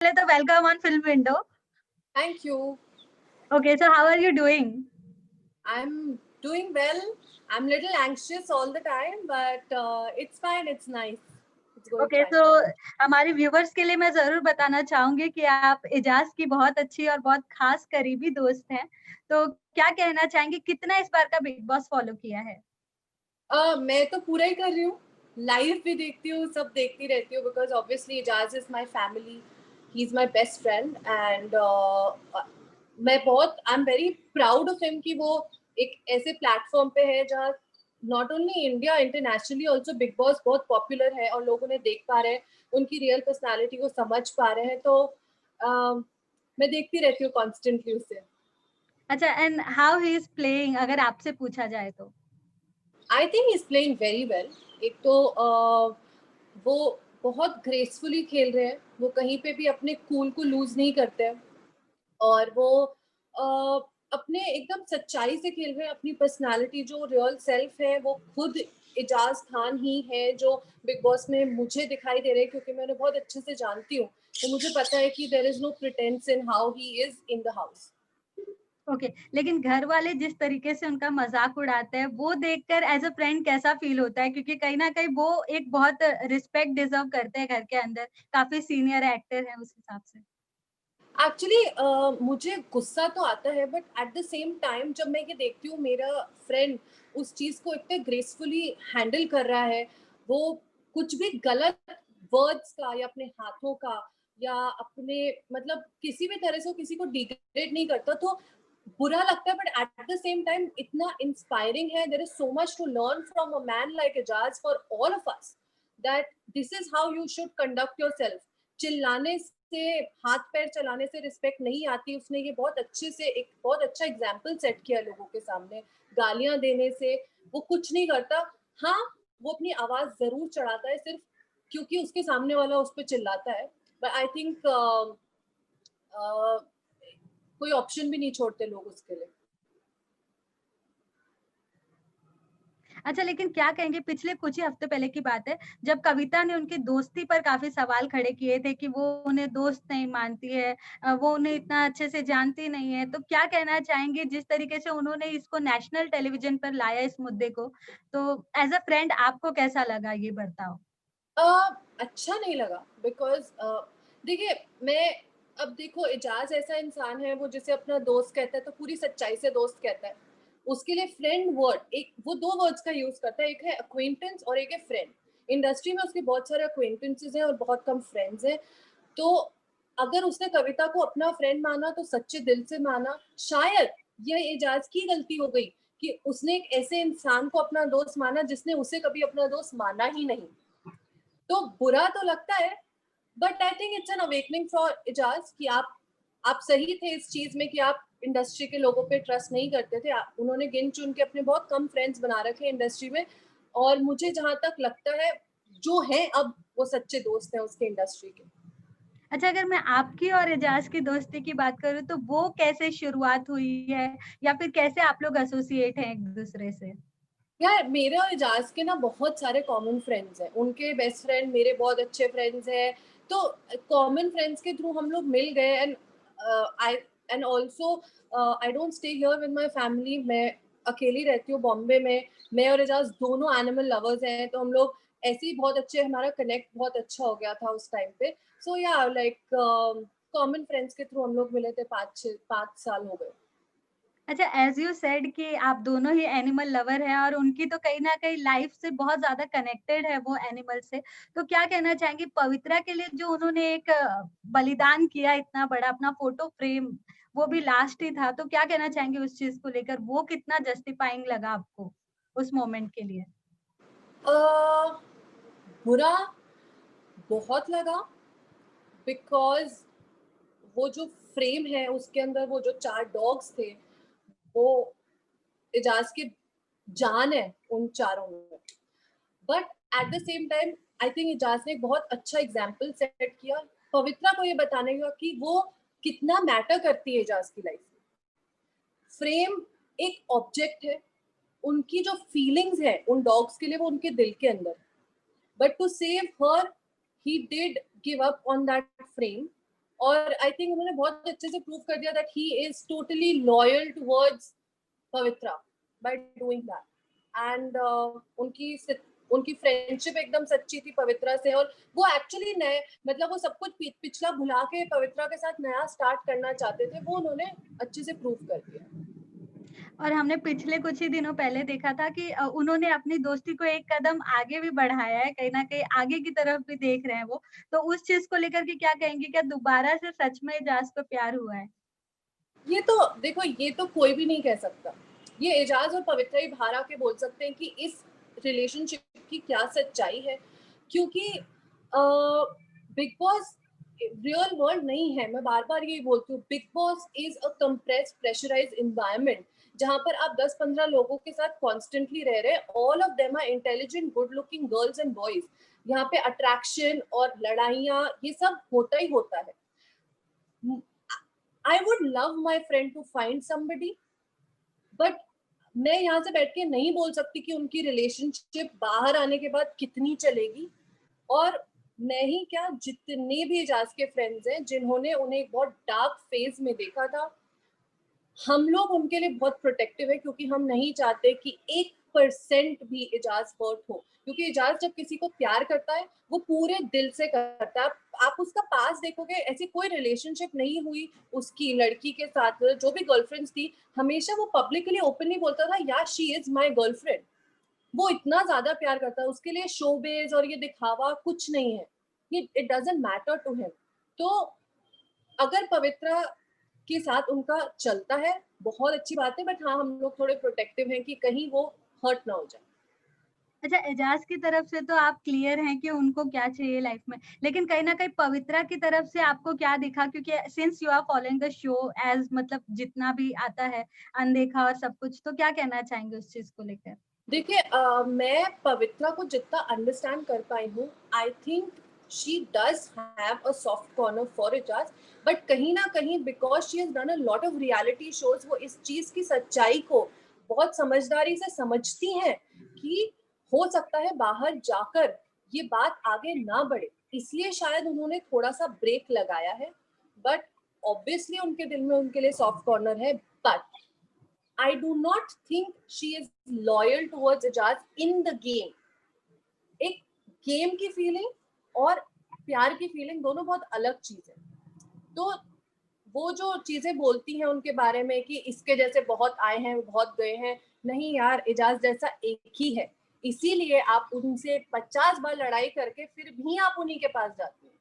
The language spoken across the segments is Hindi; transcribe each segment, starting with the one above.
So welcome on Film Window. Thank you. Okay, so how are you doing? I'm doing well. I'm a little anxious all the time, but it's fine. It's nice. It's going Okay, fine. so हमारे व्यूवर्स के लिए मैं जरूर बताना चाहूंगी कि आप एजाज की बहुत अच्छी और बहुत खास करीबी दोस्त हैं। तो क्या कहना चाहेंगे, कितना इस बार का बिग बॉस फॉलो किया है? मैं तो पूरा ही कर रही हूँ। लाइव भी देखती हूँ, सब देखती रहती हूँ because obviously Eijaz is my family. He is my best friend and मैं बहुत I am very proud of him कि वो एक ऐसे प्लेटफॉर्म पे है जहाँ not only India internationally also Bigg Boss बहुत पॉपुलर है और लोग उन्हें देख पा रहे हैं, उनकी रियल पर्सनैलिटी को समझ पा रहे हैं. तो मैं देखती रहती हूँ कॉन्स्टेंटली उसे. अच्छा, and how he is playing अगर आपसे पूछा जाए तो? I think is playing very well. एक तो वो बहुत ग्रेसफुली खेल रहे हैं. वो कहीं पे भी अपने कूल को लूज नहीं करते हैं और वो अपने एकदम सच्चाई से खेल रहे हैं. अपनी पर्सनालिटी जो रियल सेल्फ है वो खुद इजाज खान ही है जो बिग बॉस में मुझे दिखाई दे रहे हैं, क्योंकि मैं उन्हें बहुत अच्छे से जानती हूँ. तो मुझे पता है कि there is no pretence in how he is in the house. Okay, लेकिन घर वाले जिस तरीके से उनका मजाक उड़ाते हैं वो देखकर एज अ फ्रेंड कैसा फील होता है? क्योंकि कहीं ना कहीं वो एक बहुत रिस्पेक्ट डिजर्व करते हैं घर के अंदर, काफी सीनियर एक्टर हैं उस हिसाब से। एक्चुअली मुझे गुस्सा तो आता है, but at the same time जब मैं ये देखती हूँ मेरा फ्रेंड उस चीज को इतने ग्रेसफुली हैंडल कर रहा है, वो कुछ भी गलत वर्ड्स का या अपने हाथों का या अपने मतलब किसी भी तरह से वो किसी को डिग्रेड नहीं करता, तो बुरा लगता है. But at the same time इतना इंस्पायरिंग है. There is so much to learn from a man like Eijaz for all of us, that this is how you should conduct yourself. चिल्लाने से, हाथ पैर चलाने से रिस्पेक्ट नहीं आती. उसने ये बहुत अच्छे से एक बहुत अच्छा एग्जाम्पल सेट किया लोगों के सामने. गालियां देने से वो कुछ नहीं करता. हाँ, वो अपनी आवाज जरूर चढ़ाता है सिर्फ क्योंकि उसके सामने वाला उस पर चिल्लाता है. बट आई थिंक कोई ऑप्शन भी नहीं छोड़ते लोग उसके लिए. अच्छा, लेकिन क्या कहेंगे, पिछले कुछ ही हफ्ते पहले की बात है जब कविता ने उनकी दोस्ती पर काफ़ी सवाल खड़े किए थे कि वो उन्हें दोस्त नहीं मानती है, वो उन्हें इतना अच्छे से जानती नहीं है। तो क्या कहना चाहेंगे जिस तरीके से उन्होंने इसको नेशनल टेलीविज़न पर लाया इस मुद्दे को, तो एज़ अ फ्रेंड आपको कैसा लगा ये बर्ताव? अच्छा नहीं लगा बिकॉज देखिए, मैं अब देखो एजाज ऐसा इंसान है वो जिसे अपना दोस्त कहता है तो पूरी सच्चाई से दोस्त कहता है. उसके लिए फ्रेंड वर्ड एक वो दो वर्ड्स का यूज करता है, एक है अक्वेंटेंस और एक है फ्रेंड. इंडस्ट्री में उसके बहुत सारे अक्वेंटेंसेस हैं और बहुत कम फ्रेंड्स हैं. तो अगर उसने कविता को अपना फ्रेंड माना तो सच्चे दिल से माना. शायद यह एजाज की गलती हो गई कि उसने एक ऐसे इंसान को अपना दोस्त माना जिसने उसे कभी अपना दोस्त माना ही नहीं. तो बुरा तो लगता है, but I think it's an awakening for Eijaz कि आप सही थे इस चीज में कि आप इंडस्ट्री के लोगों पे ट्रस्ट नहीं करते थे. उन्होंने गिन चुन के अपने बहुत कम फ्रेंड्स बना रखे हैं इंडस्ट्री में. और मुझे जहां तक लगता है जो है अब वो सच्चे दोस्त हैं उसके इंडस्ट्री के. अच्छा, अगर मैं आपकी और एजाज की दोस्ती की बात करूँ तो वो कैसे शुरुआत हुई है या फिर कैसे आप लोग एसोसिएट हैं एक-दूसरे से? यार मेरे और इजाज के ना बहुत सारे कॉमन फ्रेंड्स हैं. उनके बेस्ट फ्रेंड मेरे बहुत अच्छे फ्रेंड्स हैं. तो कॉमन फ्रेंड्स के थ्रू हम लोग मिल गए. And I and also I don't stay here with my family. मैं अकेली रहती हूँ बॉम्बे में. मैं और एजाज दोनों एनिमल लवर्स हैं, तो हम लोग ऐसे ही बहुत अच्छे, हमारा कनेक्ट बहुत अच्छा हो गया था उस टाइम पे. सो या लाइक कॉमन फ्रेंड्स के थ्रू हम लोग मिले थे. 5 साल हो गए. अच्छा, एज़ यू सेड कि आप दोनों ही एनिमल लवर हैं और उनकी तो कहीं न कहीं लाइफ़ से बहुत ज़्यादा कनेक्टेड है वो एनिमल से। तो क्या कहना चाहेंगी पवित्रा के लिए जो उन्होंने एक बलिदान किया इतना बड़ा अपना फ़ोटो फ्रेम, वो भी लास्ट ही था, तो क्या कहना चाहेंगे उस चीज़ को लेकर? वो कितना जस्टिफाइंग लगा आपको उस मोमेंट के लिए? uh, बुरा बहुत लगा बिकॉज वो जो फ्रेम है उसके अंदर वो जो 4 डॉग्स थे वो इजाज की जान है उन चारों में. But at the same time I think Eijaz ने एक बहुत अच्छा एग्जाम्पल सेट किया पवित्रा को ये बताने का कि वो कितना मैटर करती है इजाज की लाइफ में. फ्रेम एक ऑब्जेक्ट है. उनकी जो फीलिंग्स है उन डॉग्स के लिए वो उनके दिल के अंदर. But to save her he did give up on that frame. और आई थिंक उन्होंने बहुत अच्छे से प्रूव कर दिया that he is totally loyal towards Pavitra by doing that. And उनकी फ्रेंडशिप एकदम सच्ची थी पवित्रा से, और वो एक्चुअली नए मतलब वो सब कुछ पिछला भुला के पवित्रा के साथ नया स्टार्ट करना चाहते थे, वो उन्होंने अच्छे से प्रूव कर दिया। और हमने पिछले कुछ ही दिनों पहले देखा था कि उन्होंने अपनी दोस्ती को एक कदम आगे भी बढ़ाया है, कहीं न कहीं आगे की तरफ भी देख रहे हैं वो। तो उस चीज़ को लेकर के क्या कहेंगी? क्या दोबारा से सच में एजाज़ को प्यार हुआ है? ये तो देखो, ये तो कोई भी नहीं कह सकता। ये एजाज और पवित्रा ही बाहर आके बोल सकते हैं कि इस रिलेशनशिप की क्या सच्चाई है, क्योंकि बिग बॉस रियल वर्ल्ड नहीं है। मैं बार बार यही बोलती हूँ, Bigg Boss is a compressed pressurised environment, जहां पर आप 10-15 लोगों के साथ कॉन्स्टेंटली रह रहे हैं। All of them are intelligent good looking girls and boys. यहाँ पे अट्रैक्शन और लड़ाइयाँ ये सब होता ही होता है। I would love my friend to find somebody, but मैं यहाँ से बैठ के नहीं बोल सकती कि उनकी रिलेशनशिप बाहर आने के बाद कितनी चलेगी। और मैं ही क्या, जितने भी एजाज के फ्रेंड्स हैं जिन्होंने उन्हें एक बहुत डार्क फेज में देखा था, हम लोग उनके लिए बहुत प्रोटेक्टिव है, क्योंकि हम नहीं चाहते कि 1% भी एजाज हर्ट हो। क्योंकि एजाज जब किसी को प्यार करता है वो पूरे दिल से करता है। आप उसका पास देखोगे, ऐसी कोई रिलेशनशिप नहीं हुई उसकी लड़की के साथ, जो भी गर्लफ्रेंड्स थी हमेशा वो पब्लिकली ओपनली बोलता था या शी इज माई गर्लफ्रेंड। वो इतना ज्यादा प्यार करता है, उसके लिए शोबेज और ये दिखावा कुछ नहीं है। ये it doesn't matter to him. तो अगर पवित्रा के साथ उनका चलता है, बहुत अच्छी बात है, बट हाँ हम लोग थोड़े प्रोटेक्टिव हैं कि कहीं वो हर्ट ना हो जाए। अच्छा, एजाज की तरफ से तो आप क्लियर हैं कि उनको क्या चाहिए लाइफ में, लेकिन कहीं न कहीं पवित्रा की तरफ से आपको क्या दिखा? क्योंकि since you are following the show as मतलब जितना भी आता है, अनदेखा और सब कुछ, तो क्या कहना चाहेंगे उस चीज़ को लेकर? देखिए, मैं पवित्रा को जितना अंडरस्टैंड कर पाई हूँ, I think she does have a soft corner for Eijaz, but कहीं ना कहीं because she has done a lot of reality shows, वो इस चीज की सच्चाई को बहुत समझदारी से समझती हैं कि हो सकता है बाहर जाकर ये बात आगे ना बढ़े, इसलिए शायद उन्होंने थोड़ा सा ब्रेक लगाया है। बट ऑब्वियसली उनके दिल में उनके लिए सॉफ्ट कॉर्नर है, but I do not think she is loyal towards Ijaz in the game. एक गेम की फीलिंग और प्यार की फीलिंग दोनों बहुत अलग चीज है। तो वो जो चीजें बोलती हैं उनके बारे में कि इसके जैसे बहुत आए हैं बहुत गए हैं, नहीं यार, एजाज जैसा एक ही है, इसीलिए आप उनसे 50 बार लड़ाई करके फिर भी आप उन्हीं के पास जाते हैं।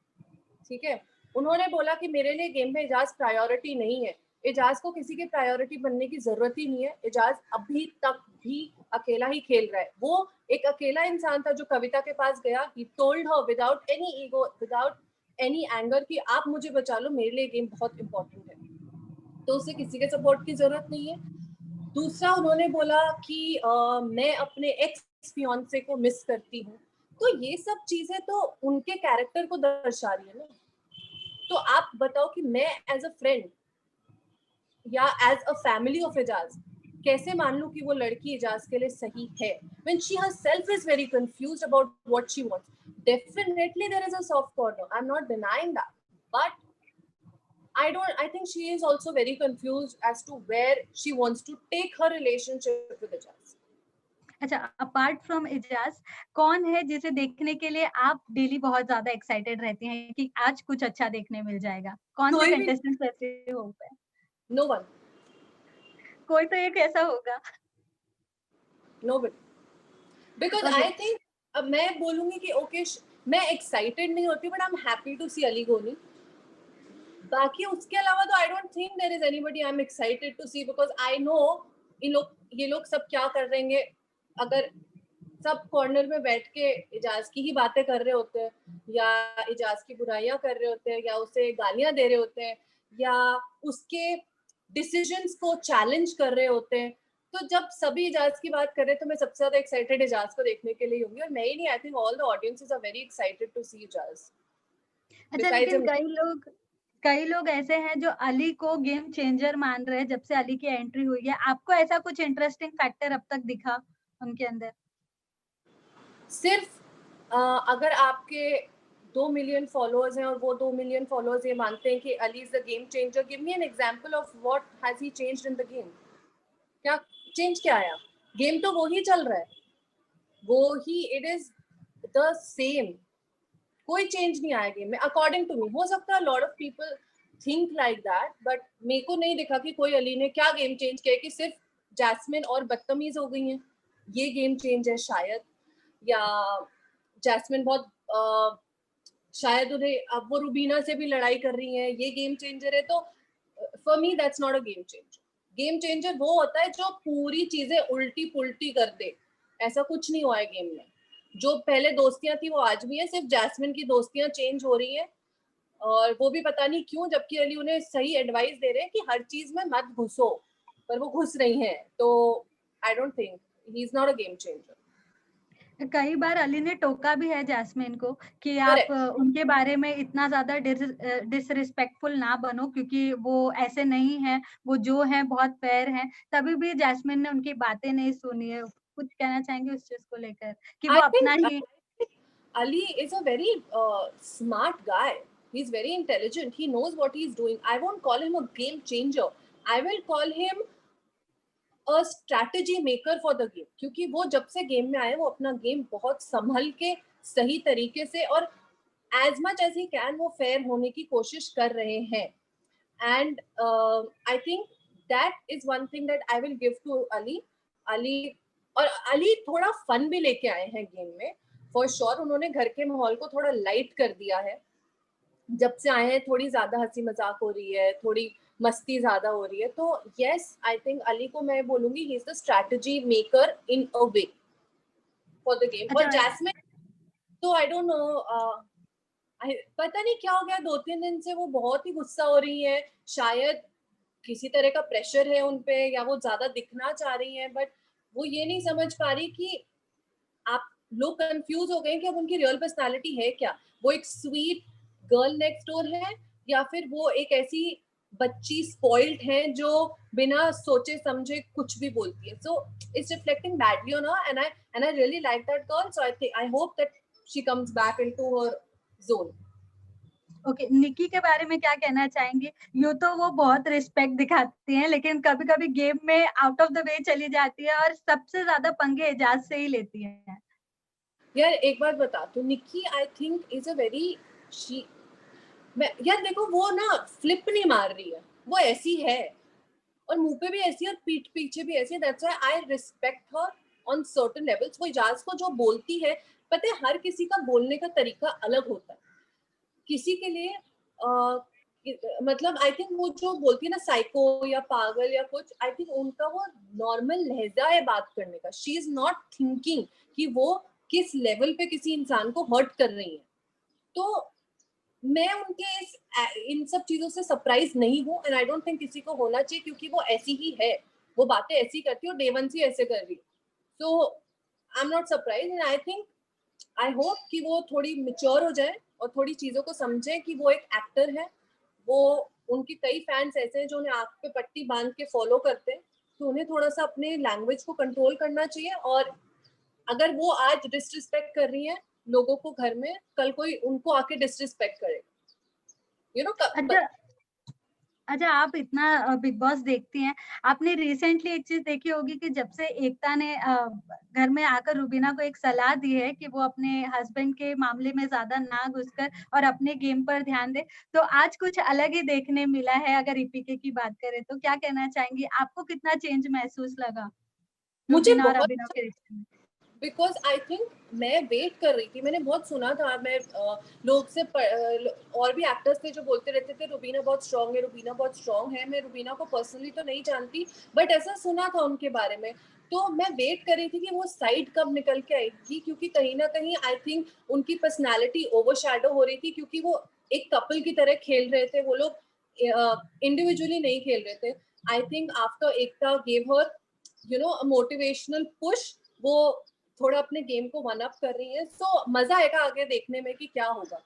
ठीक है, उन्होंने बोला कि मेरे लिए गेम में एजाज प्रायोरिटी नहीं है। एजाज को किसी के प्रायोरिटी बनने की जरूरत ही नहीं है। एजाज अभी तक भी अकेला ही खेल रहा है। वो एक अकेला इंसान था जो कविता के पास गया, he told her without any ego, without any anger कि आप मुझे बचा लो, मेरे लिए गेम बहुत इंपॉर्टेंट है। तो उसे किसी के सपोर्ट की जरूरत नहीं है। दूसरा उन्होंने बोला कि मैं अपने एक्स फियांसे को मिस करती हूँ। तो ये सब चीजें तो उनके कैरेक्टर को दर्शा रही है ना। तो आप बताओ कि मैं एज अ फ्रेंड या as a family of Eijaz कैसे मान लूं कि वो लड़की एजाज के लिए सही है, when she herself is very confused about what she wants. Definitely there is a soft corner, I'm not denying that, but I think she is also very confused as to where she wants to take her relationship with Ejaz. अच्छा, अपार्ट फ्रॉम एजाज कौन है जिसे देखने के लिए आप डेली बहुत ज़्यादा एक्साइटेड रहती हैं कि आज कुछ अच्छा देखने मिल जाएगा? कौन से कोई भी, कंटेस्टेंट्स ऐसे हो गए? no one, कोई तो एक ऐसा होगा। nobody, because okay, I think अब मैं बोलूंगी कि ओके मैं एक्साइटेड नहीं होती, but I am happy to see Ali Goni. बाकी उसके अलावा तो I don't think there is anybody I am excited to see, because I know ये लोग सब क्या कर रहेंगे। अगर सब कॉर्नर में बैठ के इजाज की ही बातें कर रहे होते हैं, या इजाज की बुराइयां कर रहे होते हैं, या उसे गालियां दे रहे होते हैं, या उसके डिसीजंस को चैलेंज कर रहे होते हैं, तो जब सभी इजाज की बात कर रहे हैं तो मैं सबसे ज्यादा एक्साइटेड इजाज को देखने के लिए होंगी। और मैं ही नहीं, I think all the audiences are very excited to see Ijaz अच्छा, बिसाइड्स लेकिन हिम। कई लोग ऐसे हैं जो अली को गेम चेंजर मान रहे हैं जब से अली की एंट्री हुई है। आपको ऐसा कुछ इंटरेस्टिंग फैक्टर अब तक दिखा उनके अंदर? सिर्फ अगर आपके 2 मिलियन फॉलोअर्स हैं और वो 2 मिलियन फॉलोअर्स ये मानते हैं कि Ali is the game changer, give me an example of what has he changed in the game. क्या चेंज क्या आया? गेम तो वो ही चल रहा है, वो ही, इट इज द सेम, कोई चेंज नहीं आया गेम में अकॉर्डिंग टू मी। हो सकता है lot of people think like that, but मेरे को नहीं दिखा कि कोई अली ने क्या गेम चेंज किया कि सिर्फ जैस्मिन और बदतमीज हो गई हैं, ये गेम चेंज है शायद, या जैस्मिन बहुत शायद उन्हें अब वो रुबीना से भी लड़ाई कर रही है, ये गेम चेंजर है। तो for me that's not a game changer. Game changer वो होता है जो पूरी चीजें उल्टी पुल्टी कर दे। ऐसा कुछ नहीं हुआ है गेम में, जो पहले दोस्तियां थी वो आज भी है, सिर्फ जैस्मिन की दोस्तियां चेंज हो रही हैं, और वो भी पता नहीं क्यों, जबकि अली उन्हें सही एडवाइस दे रहे हैं कि हर चीज में मत घुसो, पर वो घुस रही हैं। तो I don't think he is not a game changer. कई बार अली ने टोका भी है जैस्मिन को कि आप करेक्ट। उनके बारे में इतना ज़्यादा डिसरिस्पेक्टफुल ना बनो, क्योंकि वो ऐसे नहीं हैं, वो जो हैं बहुत फेयर हैं। तभी भी जैस्मिन ने उनकी बातें नहीं सुनी है। कुछ कहना चाहेंगे उस चीज़ को लेकर कि वो आई अपना think he Ali is a very smart guy. He's very intelligent. He knows what he's doing. I won't call him a game changer. I will call him a strategy maker for the game. क्योंकि वो जब से गेम में आए वो अपना गेम बहुत संभल के सही तरीके से और as much as he can वो फेयर होने की कोशिश कर रहे हैं। And I think that is one thing that I will give to Ali. Ali और अली थोड़ा फन भी लेके आए हैं गेम में फॉर श्योर। उन्होंने घर के माहौल को थोड़ा लाइट कर दिया है, जब से आए हैं थोड़ी ज्यादा हंसी मजाक हो रही है, थोड़ी मस्ती ज्यादा हो रही है। तो यस, आई थिंक अली को मैं बोलूंगी he is the strategy maker in a way for the game. और अच्छा। जैस्मिन तो आई डोंट नो, पता नहीं क्या हो गया, 2-3 दिन से वो बहुत ही गुस्सा हो रही है। शायद किसी तरह का प्रेशर है उन पे, या वो ज्यादा दिखना चाह रही है, बट वो ये नहीं समझ पा रही कि आप लोग कंफ्यूज हो गए कि अब उनकी रियल पर्सनालिटी है क्या। वो एक स्वीट गर्ल नेक्स्ट डोर है, या फिर वो एक ऐसी बच्ची स्पॉइल्ड है जो बिना सोचे समझे कुछ भी बोलती है। So it's reflecting badly on her, and I really like that girl. So I hope that she comes back into her zone. Okay, Nikki के बारे में क्या कहना चाहेंगे? यूँ तो वो बहुत रिस्पेक्ट दिखाती हैं, लेकिन कभी-कभी गेम में आउट ऑफ द वे चली जाती है और सबसे ज़्यादा पंगे एजाज से ही लेती हैं। यार एक बात बता, तो Nikki I think is a very she, मैं यार देखो वो ना फ्लिप नहीं मार रही है, वो ऐसी है, और मुंह पे भी ऐसी है और पीठ पीछे भी ऐसी है। That's why I respect her on certain levels. वो इजाज को जो बोलती है, पता है हर किसी का बोलने का तरीका अलग होता है। किसी के लिए मतलब आई थिंक वो जो बोलती है ना साइको या पागल या कुछ, आई थिंक उनका वो नॉर्मल लहजा है बात करने का। शी इज नॉट थिंकिंग कि वो किस लेवल पे किसी इंसान को हर्ट कर रही है। तो मैं उनके इन सब चीजों से सरप्राइज नहीं हूँ, एंड आई डोंट थिंक किसी को होना चाहिए, क्योंकि वो ऐसी ही है, वो बातें ऐसी करती है और डे वन से ऐसे कर रही है। So I am not surprise, and I think I hope कि वो थोड़ी मेच्योर हो जाए और थोड़ी चीजों को समझे कि वो एक एक्टर है। वो उनके कई फैंस ऐसे हैं जो उन्हें आंख पे पट्टी बांध के फॉलो करते हैं, तो उन्हें थोड़ा सा अपने लैंग्वेज को कंट्रोल करना चाहिए। और अगर वो आज डिसरिस्पेक्ट कर रही है लोगों को घर में, कल कोई उनको आके डिसरिस्पेक्ट करेगा, यू नो। अच्छा, अच्छा, आप इतना बिग बॉस देखती हैं, आपने रिसेंटली एक चीज़ देखी होगी कि जब से एकता ने घर में आकर रुबीना को एक सलाह दी है कि वो अपने हस्बैंड के मामले में ज़्यादा ना घुसकर और अपने गेम पर ध्यान दे, तो आज कुछ अलग ही देखने मिला है। अगर ईपीके की बात करें तो क्या कहना चाहेंगी? आपको कितना चेंज महसूस लगा मुझे रुबीना और बहुत अभिनव के रिश्ते में? बिकॉज आई थिंक मैं वेट कर रही थी, मैंने बहुत सुना था, मैं लोग से और भी एक्टर्स थे जो बोलते रहते थे रुबीना बहुत स्ट्रांग है, रुबीना बहुत स्ट्रांग है। मैं रुबीना को पर्सनली तो नहीं जानती, बट ऐसा सुना था उनके बारे में। तो मैं वेट कर रही थी कि वो साइड कब निकल के आएगी, क्योंकि कहीं ना कहीं आई थिंक उनकी पर्सनैलिटी ओवरशैडो हो रही थी, क्योंकि वो एक कपल की तरह खेल रहे थे, वो लोग इंडिविजुअली नहीं खेल रहे थे। I think after Ekta gave her motivational push, वो थोड़ा अपने गेम को वन अप कर रही है। सो मजा आएगा आगे देखने में कि क्या होगा।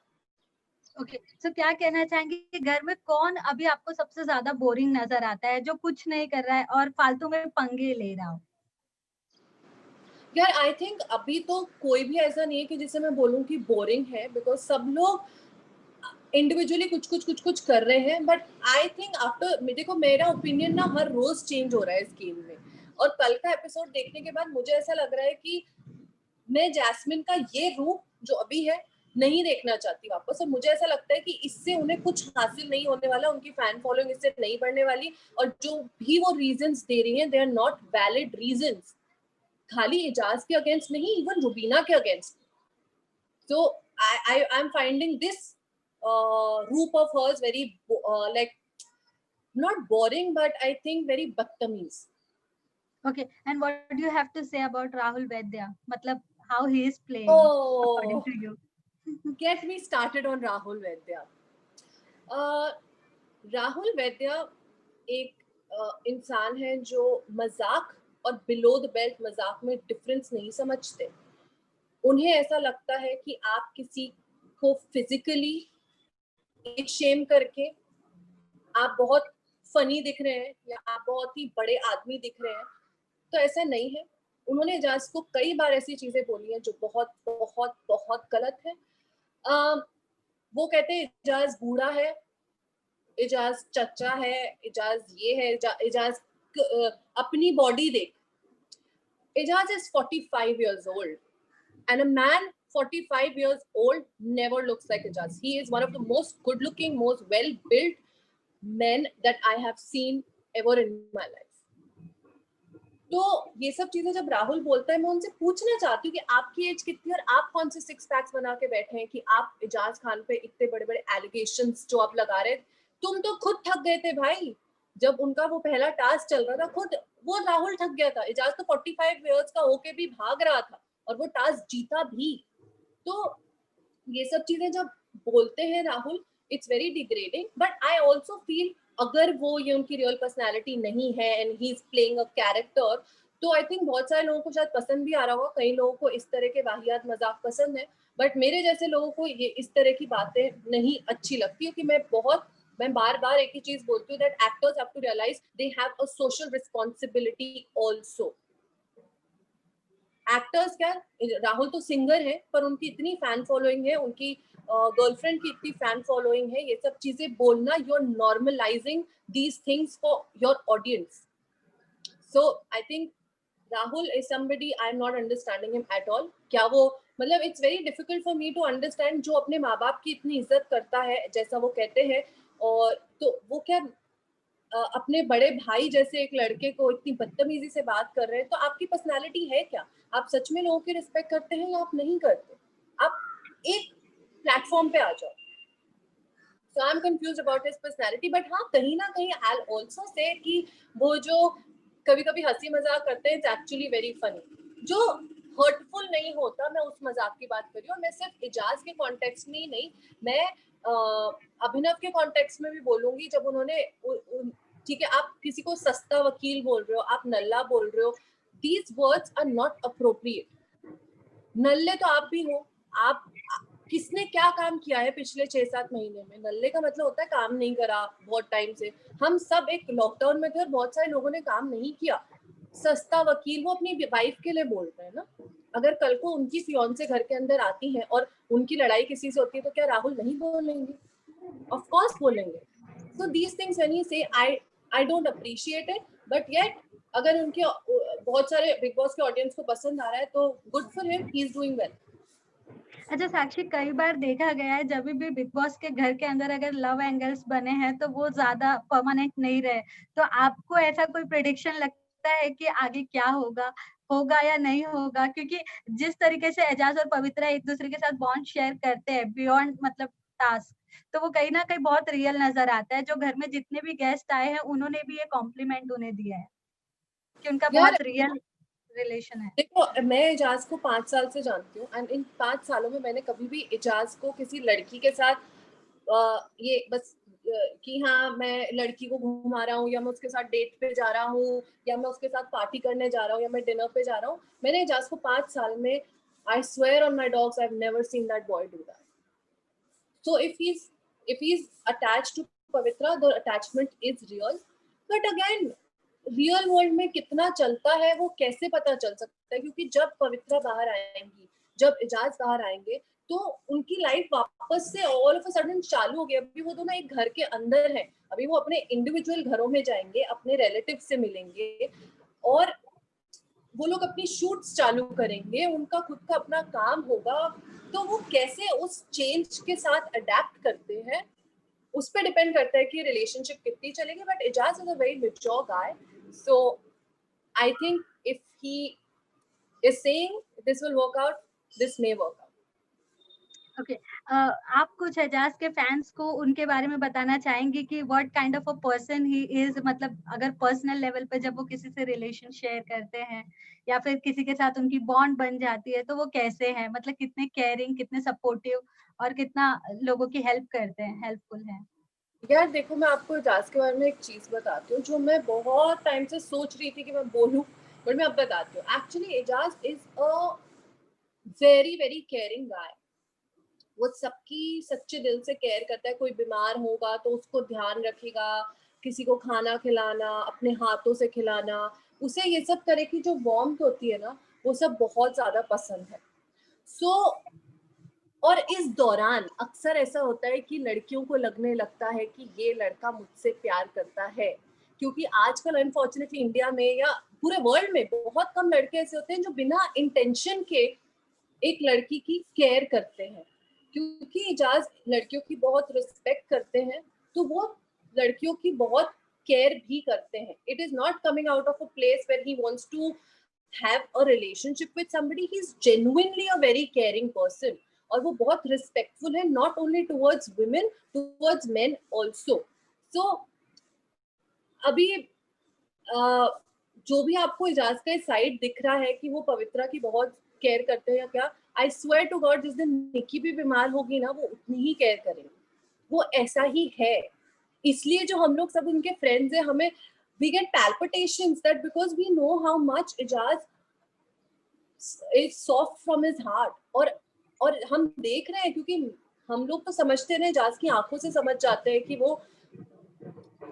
ओके, सो क्या कहना चाहेंगे कि घर में कौन अभी आपको सबसे ज़्यादा बोरिंग नज़र आता है, जो कुछ नहीं कर रहा है और फालतू में पंगे ले रहा हो? यार आई थिंक अभी तो कोई भी ऐसा नहीं है कि जिसे मैं बोलूँ कि बोरिंग है, बिकॉज सब लोग इंडिविजुअली कुछ कुछ कर रहे हैं, बट आई थिंक आफ्टर, देखो मेरा ओपिनियन ना हर रोज चेंज हो रहा है इस गेम में, और कल का एपिसोड देखने के बाद मुझे ऐसा लग रहा है कि मैं जैस्मिन का ये रूप जो अभी है नहीं देखना चाहती वापस, और मुझे ऐसा लगता है कि इससे उन्हें कुछ हासिल नहीं होने वाला, उनकी फैन फॉलोइंग इससे नहीं बढ़ने वाली, और जो भी वो रीजंस दे रही हैं they are not valid reasons, खाली एजाज के अगेंस्ट नहीं, इवन रुबीना के against. So I'm finding this group of hers very like not boring, but I think very badtameez. Okay, and what do you have to say about Rahul Vaidya? Matlab, how he is playing, according Oh, to you? get me started on Rahul Vaidya. Uh, Rahul वैद्या एक इंसान है जो मजाक और बिलो द बेल्ट मजाक में डिफरेंस नहीं समझते। उन्हें ऐसा लगता है कि आप किसी को फिजिकली शेम करके आप बहुत फनी दिख रहे हैं या आप बहुत ही बड़े आदमी दिख रहे हैं, तो ऐसा नहीं है। उन्होंने एजाज को कई बार ऐसी चीजें बोली हैं जो बहुत बहुत बहुत गलत है। वो कहते हैं एजाज बूढ़ा है, एजाज चच्चा है, एजाज ये है, एजाज अपनी बॉडी देख। Eijaz is 45 years old and a man 45 years old never looks like Ejaz. He is one of the most good looking, most well built men that I have seen ever in my life. तो ये सब चीजें जब राहुल बोलता है, मैं उनसे पूछना चाहती हूँ कि आपकी एज कितनी है और आप कौन से सिक्स पैक्स बना के बैठे हैं कि आप एजाज खान पे इतने बड़े बड़े एलिगेशंस जो आप लगा रहे, तुम तो खुद थक गए थे भाई। जब उनका वो पहला टास्क चल रहा था, खुद वो राहुल थक गया था। एजाज तो 45 इयर्स का होके भी भाग रहा था और वो टास्क जीता भी। तो ये सब चीजें जब बोलते हैं Rahul, it's very degrading, but I also feel अगर वो ये उनकी रियल पर्सनैलिटी नहीं है and he is playing a character, तो आई थिंक बहुत सारे लोगों को शायद पसंद भी आ रहा होगा। कई लोगों को इस तरह के वाहियात मजाक पसंद है, बट मेरे जैसे लोगों को ये इस तरह की बातें नहीं अच्छी लगती है। कि मैं बार बार एक ही चीज बोलती हूँ that actors have to realise they have a social responsibility also. Actors क्या, राहुल तो सिंगर है पर उनकी इतनी फैन फॉलोइंग है, उनकी गर्लफ्रेंड की इतनी फैन फॉलोइंग है, ये सब चीजें बोलना, you are normalising these things for your audience. So I think Rahul is somebody I am not understanding him at all. क्या वो, मतलब it's very difficult for me to understand, जो अपने माँ बाप की इतनी इज्जत करता है जैसा वो कहते हैं, और तो वो क्या अपने बड़े भाई जैसे एक लड़के को इतनी बदतमीजी से बात कर रहे हैं, तो आपकी पर्सनालिटी है क्या? आप सच में लोगों की रिस्पेक्ट करते हैं या आप नहीं करते? आप एक प्लेटफॉर्म पे आ जाओ। So I am confuse about his personality, but हाँ कहीं ना कहीं आई ऑल्सो से कि वो जो कभी कभी हंसी मजाक करते हैं, इट्स एक्चुअली वेरी फनी। जो हर्टफुल नहीं होता, मैं उस मजाक की बात कर रही हूँ। मैं सिर्फ एजाज के कॉन्टेक्स्ट में ही नहीं, मैं अभिनव के कॉन्टेक्स्ट में भी बोलूंगी। जब उन्होंने ठीक है, आप किसी को सस्ता वकील बोल रहे हो, आप नल्ला बोल रहे हो, these words are not appropriate. नल्ले तो आप भी हो। आप किसने क्या काम किया है पिछले 6-7 महीने में? नल्ले का मतलब होता है काम नहीं करा बहुत टाइम से। हम सब एक लॉकडाउन में थे और बहुत सारे लोगों ने काम नहीं किया। सस्ता वकील वो अपनी वाइफ के लिए बोल रहे हैं ना। अगर कल को उनकी फियांसे घर के अंदर आती है और उनकी लड़ाई किसी से होती है, तो क्या राहुल नहीं बोलेंगे? ऑफ कोर्स बोलेंगे। So these things when you say I don't appreciate it, but yet अगर उनके बहुत सारे बिग बॉस के ऑडियंस को पसंद आ रहा है तो good for him, he is doing well. अच्छा साक्षी, कई बार देखा गया है जब भी बिग बॉस के घर के अंदर अगर लव एंगल्स बने हैं तो वो ज्यादा परमानेंट नहीं रहे। तो आपको ऐसा कोई प्रेडिक्शन लगता है कि आगे क्या होगा, होगा या नहीं होगा? क्योंकि जिस तरीके से एजाज और पवित्रा एक दूसरे के साथ बॉन्ड शेयर करते हैं बियॉन्ड मतलब टास्क, तो वो कहीं ना कहीं बहुत रियल नजर आता है। जो घर में जितने भी गेस्ट आए हैं उन्होंने भी ये कॉम्प्लीमेंट उन्हें दिया है कि उनका यार बहुत रियल रिलेशन है। देखो, मैं एजाज को 5 साल से जानती हूँ एंड इन 5 सालों में मैंने कभी भी एजाज को किसी लड़की के साथ ये बस कि हाँ मैं लड़की को घुमा रहा हूँ या मैं उसके साथ डेट पे जा रहा हूँ या मैं उसके साथ पार्टी करने जा रहा हूँ या मैं डिनर पे जा रहा हूँ, मैंने एजाज को 5 साल में, I swear on my dogs, I have never seen that boy do that. So if he's attached to Pavitra, the attachment is real. But again, real world में कितना चलता है वो कैसे पता चल सकता लगता है, क्योंकि जब पवित्रा बाहर आएंगी, जब इजाज बाहर आएंगे, तो उनकी लाइफ वापस से ऑल ऑफ अ सडन चालू हो गई। अभी वो दोनों एक घर के अंदर है, अभी वो अपने इंडिविजुअल घरों में जाएंगे, अपने रिलेटिव से मिलेंगे, और वो लोग अपनी शूट्स चालू करेंगे, उनका खुद का अपना काम होगा। तो वो कैसे उस चेंज के साथ अडेप्ट करते हैं, उस पर डिपेंड करता है कि रिलेशनशिप कितनी चलेगी। But Eijaz is a very mature guy, so I think if he is saying this will work out, this may work out. Okay, आप कुछ एजाज के फैंस को उनके बारे में बताना चाहेंगे कि what kind of a person he is, मतलब अगर पर्सनल लेवल पे जब वो किसी से रिलेशन शेयर करते हैं या फिर किसी के साथ उनकी बॉन्ड बन जाती है, तो वो कैसे हैं, मतलब कितने केयरिंग, कितने सपोर्टिव और कितना लोगों की हेल्प करते हैं, हेल्पफुल हैं? यार देखो, मैं आपको इजाज के बारे में एक चीज बताती हूँ जो मैं बहुत टाइम से सोच रही थी कि मैं बोलूँ, बट मैं अब बताती हूँ। Actually Ijaz is a very very caring guy. वो सबकी सच्चे दिल से केयर करता है। कोई बीमार होगा तो उसको ध्यान रखेगा, किसी को खाना खिलाना, अपने हाथों से खिलाना, उसे ये सब तरह की जो वार्मथ होती है ना, वो सब बहुत ज्यादा पसंद है। सो और इस दौरान अक्सर ऐसा होता है कि लड़कियों को लगने लगता है कि ये लड़का मुझसे प्यार करता है, क्योंकि आजकल अनफॉर्चुनेटली इंडिया में या पूरे वर्ल्ड में बहुत कम लड़के ऐसे होते हैं जो बिना इंटेंशन के एक लड़की की केयर करते हैं। क्योंकि इजाज लड़कियों की बहुत रिस्पेक्ट करते हैं, तो वो लड़कियों की बहुत केयर भी करते हैं। It is not coming out of a place where he wants to have a relationship with somebody. He's genuinely a very caring person, और वो बहुत रिस्पेक्टफुल है, not only towards women, towards men also. So अभी जो भी आपको इजाज का साइड दिख रहा है कि वो पवित्रा की बहुत केयर करते हैं या क्या, आई स्वेयर टू गॉड जिस दिन निकी भी बीमार होगी ना, वो उतनी ही केयर करेंगे। वो ऐसा ही है। इसलिए जो हम लोग सब उनके फ्रेंड्स हैं, हमें we get palpitations that because we know how much Ijaz is soft from his heart. और हम देख रहे हैं, क्योंकि हम लोग तो समझते हैं, इजाज की आंखों से समझ जाते हैं कि वो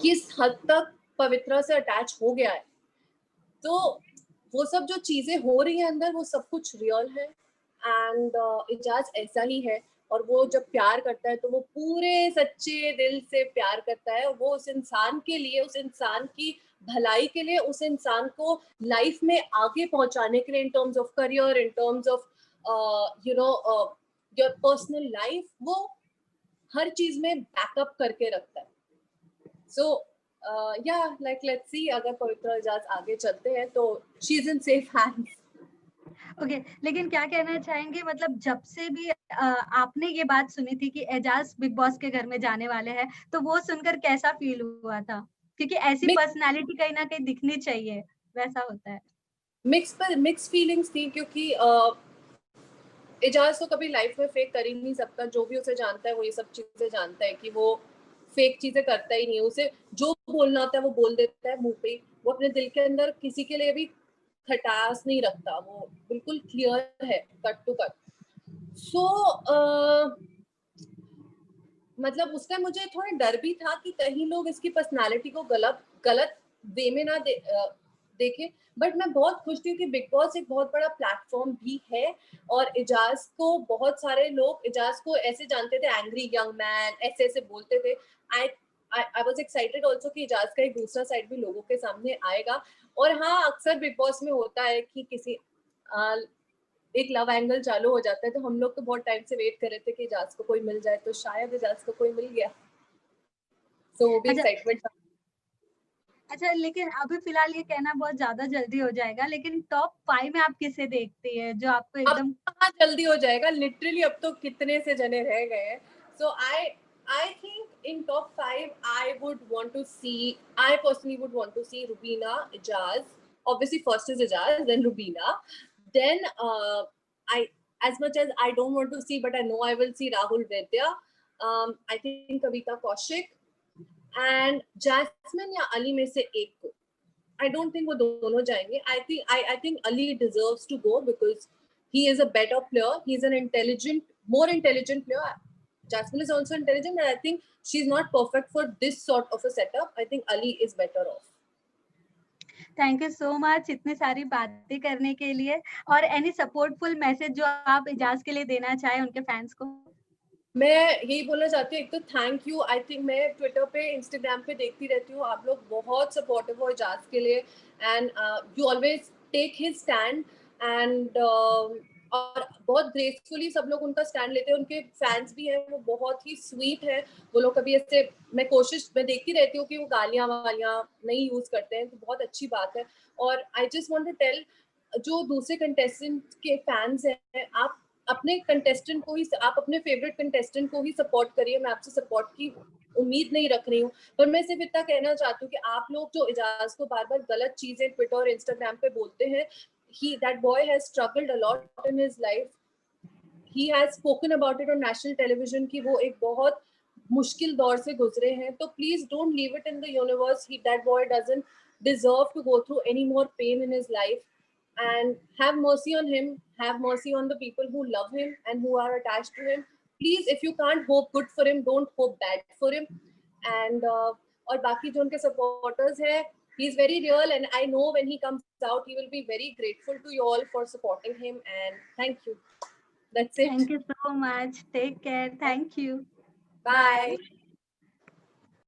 किस हद तक पवित्रा से अटैच हो गया है। तो वो सब जो चीजें हो रही है अंदर, वो सब कुछ रियल है। एंड इजाज ऐसा ही है, और वो जब प्यार करता है तो वो पूरे सच्चे दिल से प्यार करता है। वो उस इंसान के लिए, उस इंसान की भलाई के लिए, उस इंसान को लाइफ में आगे पहुंचाने के लिए, in terms of career, in terms of you know your personal life, वो हर चीज में बैकअप करके रखता है। सो let's see, अगर पवित्र इजाज आगे चलते हैं तो she is in safe hands. Okay, लेकिन क्या कहना चाहेंगे, मतलब जब से भी आपने ये बात सुनी थी कि एजाज बिग बॉस के घर में जाने वाले हैं, तो वो सुनकर कैसा फील हुआ था? क्योंकि ऐसी पर्सनैलिटी कहीं ना कहीं दिखनी चाहिए, वैसा होता है। मिक्स फीलिंग्स थी, क्योंकि एजाज तो कभी लाइफ में फेक कर ही नहीं सकता। जो भी उसे जानता है वो ये सब चीजें जानता है कि वो फेक चीजें करता ही नहीं है। उसे जो बोलना होता है वो बोल देता है मुंह पे। वो अपने दिल के अंदर किसी के लिए भी खटास नहीं रखता, वो बिल्कुल क्लियर है, कट टू कट। सो मतलब उस टाइम मुझे थोड़ा डर भी था कि कहीं लोग इसकी पर्सनालिटी को गलत गलत वे में ना देखें। बट मैं बहुत खुश थी कि बिग बॉस एक बहुत बड़ा प्लेटफॉर्म भी है, और इजाज को बहुत सारे लोग इजाज को ऐसे जानते थे, एंग्री यंग मैन, ऐसे ऐसे बोलते थे। आई आई वाज एक्साइटेड ऑल्सो कि इजाज का एक दूसरा साइड भी लोगों के सामने आएगा। और हाँ, अक्सर बिग बॉस में होता है कि किसी एक लव एंगल चालू हो जाता है, तो हम लोग तो बहुत टाइम से वेट कर रहे थे कि इजाज को कोई मिल जाए, तो शायद इजाज को कोई मिल गया। सो वो भी अच्छा, एक्साइटमेंट था। अच्छा, लेकिन अभी फिलहाल ये कहना बहुत ज्यादा जल्दी हो जाएगा, लेकिन टॉप 5 में आप किसे देखती है जो आपको अब एकदम? कहाँ जल्दी हो जाएगा, लिटरली अब तो कितने से जने रह गए हैं। So I think in top 5 I would want to see, I personally would want to see Rubina, Ijaz, obviously first is Ijaz, then Rubina, then I, as much as I don't want to see, but I know I will see Rahul Vaidya, I think Kavita Kaushik, and Jasmine या Ali में से एक को। I don't think वो दोनों जाएंगे। I think Ali deserves to go because he is a better player. He's an intelligent, more intelligent player. Jasmine is also intelligent, and I think she's not perfect for this sort of a setup. I think Ali is better off. Thank you so much इतनी सारी बातें करने के लिए और एनी सपोर्टफुल मैसेज जो आप इजाज़ के लिए देना चाहें उनके फैन्स को? मैं यही बोलना चाहती हूँ, एक तो थैंक यू। आई थिंक मैं ट्विटर पे, इंस्टाग्राम पे देखती रहती हूँ, आप लोग बहुत सपोर्टिव हो इजाज़ के लिए and you always take his stand and और बहुत ग्रेसफुली सब लोग उनका स्टैंड लेते हैं। उनके फैन्स भी हैं, वो बहुत ही स्वीट हैं। वो लोग कभी ऐसे मैं देखती रहती हूँ कि वो गालियाँ-वालियाँ नहीं यूज़ करते हैं, तो बहुत अच्छी बात है। और I just want to tell जो दूसरे कंटेस्टेंट के फैन्स हैं, आप अपने कंटेस्टेंट को ही, आप अपने फेवरेट कंटेस्टेंट को ही सपोर्ट करिए। मैं आपसे सपोर्ट की उम्मीद नहीं रख रही हूँ, पर मैं सिर्फ इतना कहना चाहती हूँ कि आप लोग जो इजाज को बार बार गलत चीजें ट्विटर और इंस्टाग्राम पे बोलते हैं, he that boy has struggled a lot in his life. He has spoken about it on national television की वो एक बहुत मुश्किल दौर से गुजरे हैं। तो please don't leave it in the universe, he that boy doesn't deserve to go through any more pain in his life, and have mercy on him, have mercy on the people who love him and who are attached to him. Please, if you can't hope good for him, don't hope bad for him. And और बाकी जो उनके supporters हैं, he is very real, and I know when he comes out he will be very grateful to you all for supporting him, and thank you. That's it. Thank you so much, take care, thank you, bye. Bye.